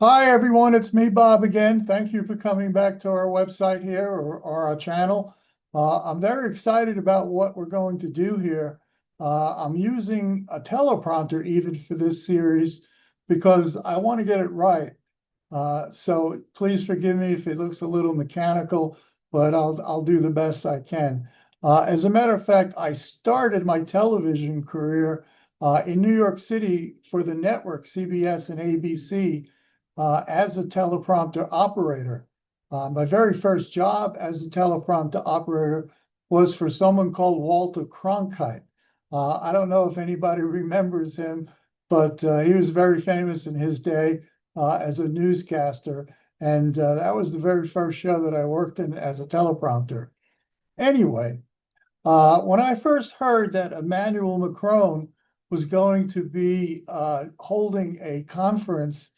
Hi, everyone. It's me, Bob, again. Thank you for coming back to our website here or our channel. I'm very excited about what we're going to do here. I'm using a teleprompter even for this series because I want to get it right. So please forgive me if it looks a little mechanical, but I'll do the best I can. As a matter of fact, I started my television career in New York City for the network CBS and ABC as a teleprompter operator. My very first job as a teleprompter operator was for someone called Walter Cronkite. I don't know if anybody remembers him, but he was very famous in his day as a newscaster. And that was the very first show that I worked in as a teleprompter. Anyway, when I first heard that Emmanuel Macron was going to be holding a conference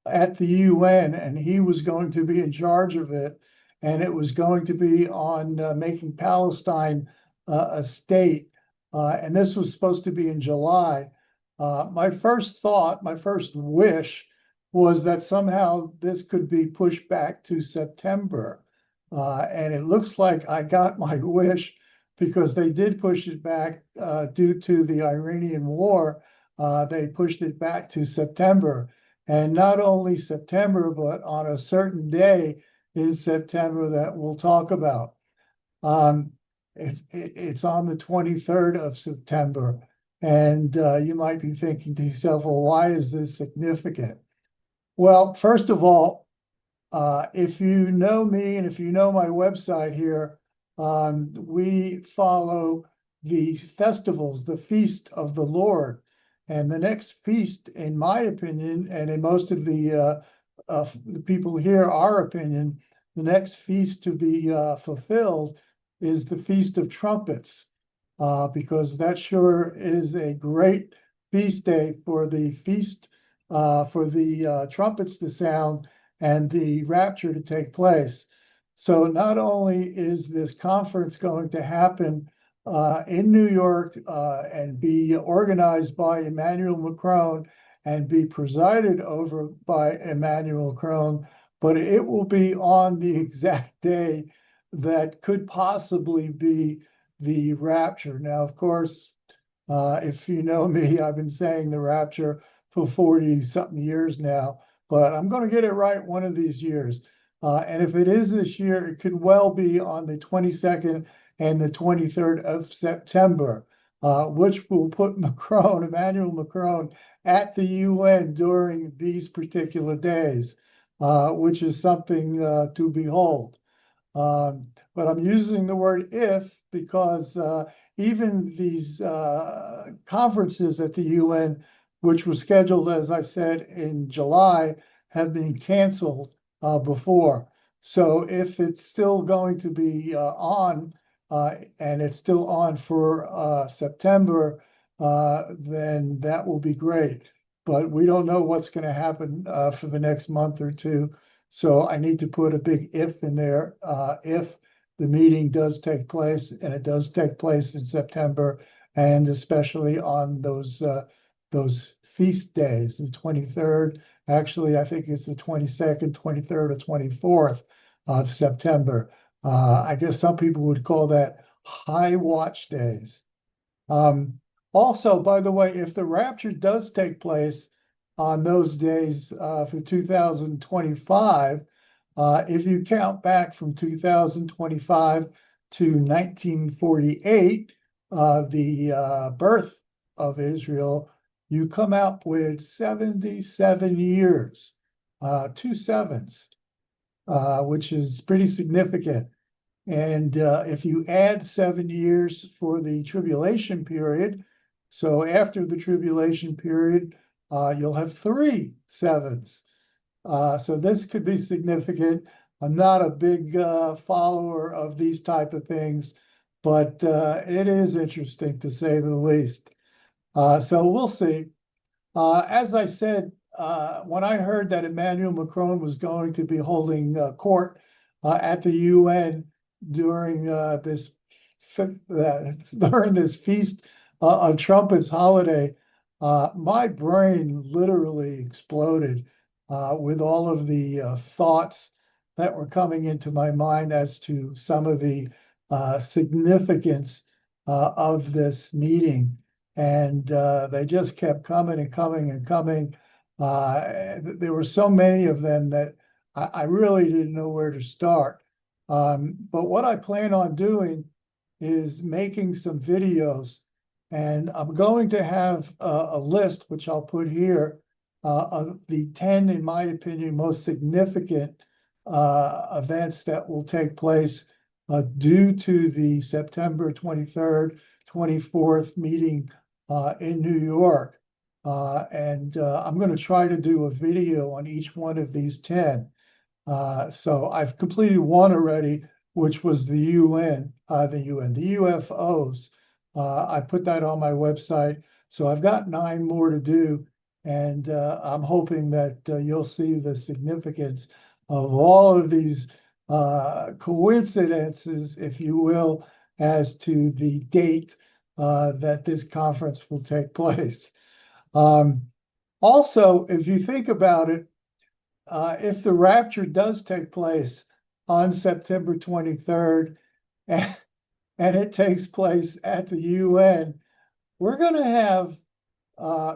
at the UN and he was going to be in charge of it, and it was going to be on making Palestine a state, and this was supposed to be in July. My first thought, my first wish was that somehow this could be pushed back to September. And it looks like I got my wish because they did push it back due to the Iranian war. They pushed it back to September. And not only September, but on a certain day in September that we'll talk about. Um, it's on the 23rd of September. And you might be thinking to yourself, well, why is this significant? Well, first of all, if you know me and if you know my website here, we follow the festivals, the feast of the Lord. And the next feast, in my opinion, and in most of the people here, our opinion, the next feast to be fulfilled is the Feast of Trumpets, because that sure is a great feast day for the feast, for the trumpets to sound and the rapture to take place. So not only is this conference going to happen in New York and be organized by Emmanuel Macron and be presided over by Emmanuel Macron, but it will be on the exact day that could possibly be the rapture. Now, of course, if you know me, I've been saying the rapture for 40 something years now, but I'm going to get it right one of these years. And if it is this year, it could well be on the 22nd and the 23rd of September, which will put Macron, Emmanuel Macron, at the UN during these particular days, which is something to behold. But I'm using the word if because even these conferences at the UN, which were scheduled, as I said, in July, have been canceled before. So if it's still going to be on and it's still on for September, then that will be great. But we don't know what's going to happen for the next month or two. So I need to put a big if in there. If the meeting does take place, and it does take place in September, and especially on those feast days, the 23rd. Actually, I think it's the 22nd, 23rd, or 24th of September. I guess some people would call that high watch days. Um, Also, by the way, if the rapture does take place on those days for 2025, if you count back from 2025 to 1948, the birth of Israel, you come out with 77 years, two sevens, which is pretty significant. And if you add 7 years for the tribulation period, so after the tribulation period, you'll have three sevens. So this could be significant. I'm not a big follower of these type of things, but it is interesting to say the least. So we'll see. As I said, when I heard that Emmanuel Macron was going to be holding court at the UN during during this feast of Trumpet's holiday, my brain literally exploded with all of the thoughts that were coming into my mind as to some of the significance of this meeting. And they just kept coming and coming and coming. There were so many of them that I really didn't know where to start. But what I plan on doing is making some videos, and I'm going to have a list, which I'll put here, of the 10, in my opinion, most significant events that will take place due to the September 23rd, 24th meeting in New York. And I'm going to try to do a video on each one of these 10. So I've completed one already, which was the the UFOs. I put that on my website. So I've got 9 more to do. And I'm hoping that you'll see the significance of all of these coincidences, if you will, as to the date that this conference will take place. Also, if you think about it, if the rapture does take place on September 23rd and it takes place at the UN, we're going to have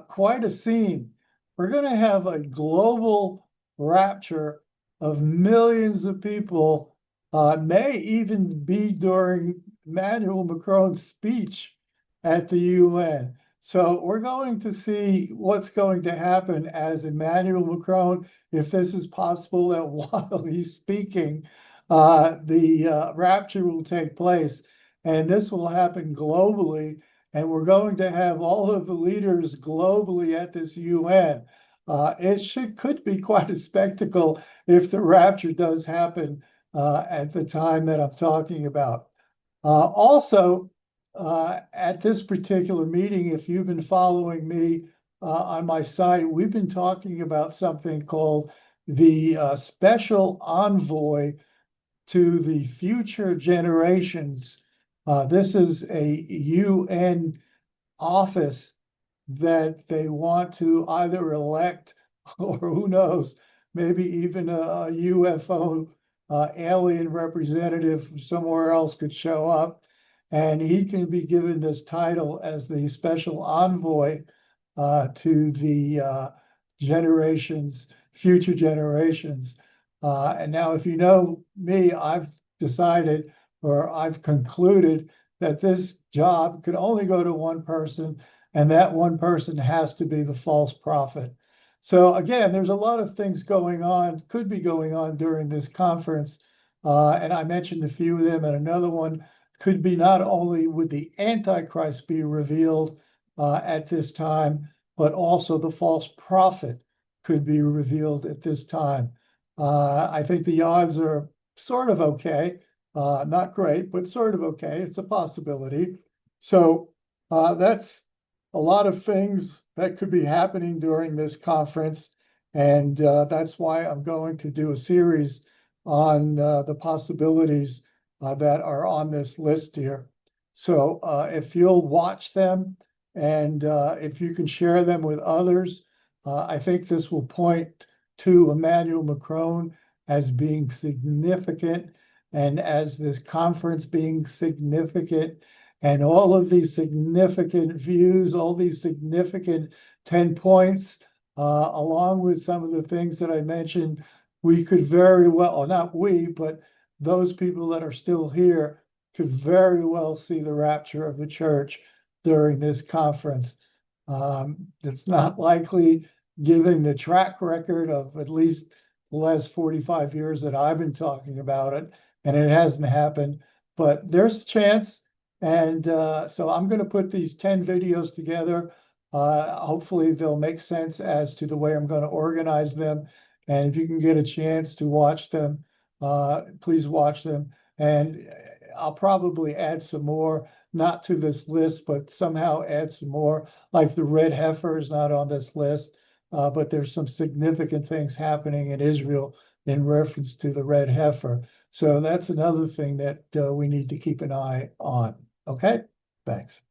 quite a scene. We're going to have a global rapture of millions of people, may even be during Emmanuel Macron's speech at the UN. So we're going to see what's going to happen as Emmanuel Macron, if this is possible, that while he's speaking, the rapture will take place. And this will happen globally. And we're going to have all of the leaders globally at this UN. It could be quite a spectacle if the rapture does happen at the time that I'm talking about. Also, at this particular meeting, if you've been following me on my site, we've been talking about something called the Special Envoy to the Future Generations. This is a UN office that they want to either elect or who knows, maybe even a UFO alien representative from somewhere else could show up, and he can be given this title as the special envoy to the future generations. And now, if you know me, I've decided, or I've concluded, that this job could only go to one person, and that one person has to be the false prophet. So again, there's a lot of things going on, could be going on during this conference. And I mentioned a few of them, and another one could be not only would the Antichrist be revealed at this time, but also the false prophet could be revealed at this time. I think the odds are sort of okay. Not great, but sort of okay. It's a possibility. So that's a lot of things that could be happening during this conference. And that's why I'm going to do a series on the possibilities that are on this list here. So if you'll watch them and if you can share them with others, I think this will point to Emmanuel Macron as being significant, and as this conference being significant, and all of these significant views, all these significant 10 points, along with some of the things that I mentioned, we could very well, or not we, but those people that are still here could very well see the rapture of the church during this conference. It's not likely, given the track record of at least the last 45 years that I've been talking about it, and it hasn't happened, but there's a chance. And so I'm going to put these 10 videos together. Hopefully they'll make sense as to the way I'm going to organize them. And if you can get a chance to watch them, please watch them. And I'll probably add some more, not to this list, but somehow add some more, like the red heifer is not on this list, but there's some significant things happening in Israel in reference to the red heifer. So that's another thing that we need to keep an eye on. Okay, thanks.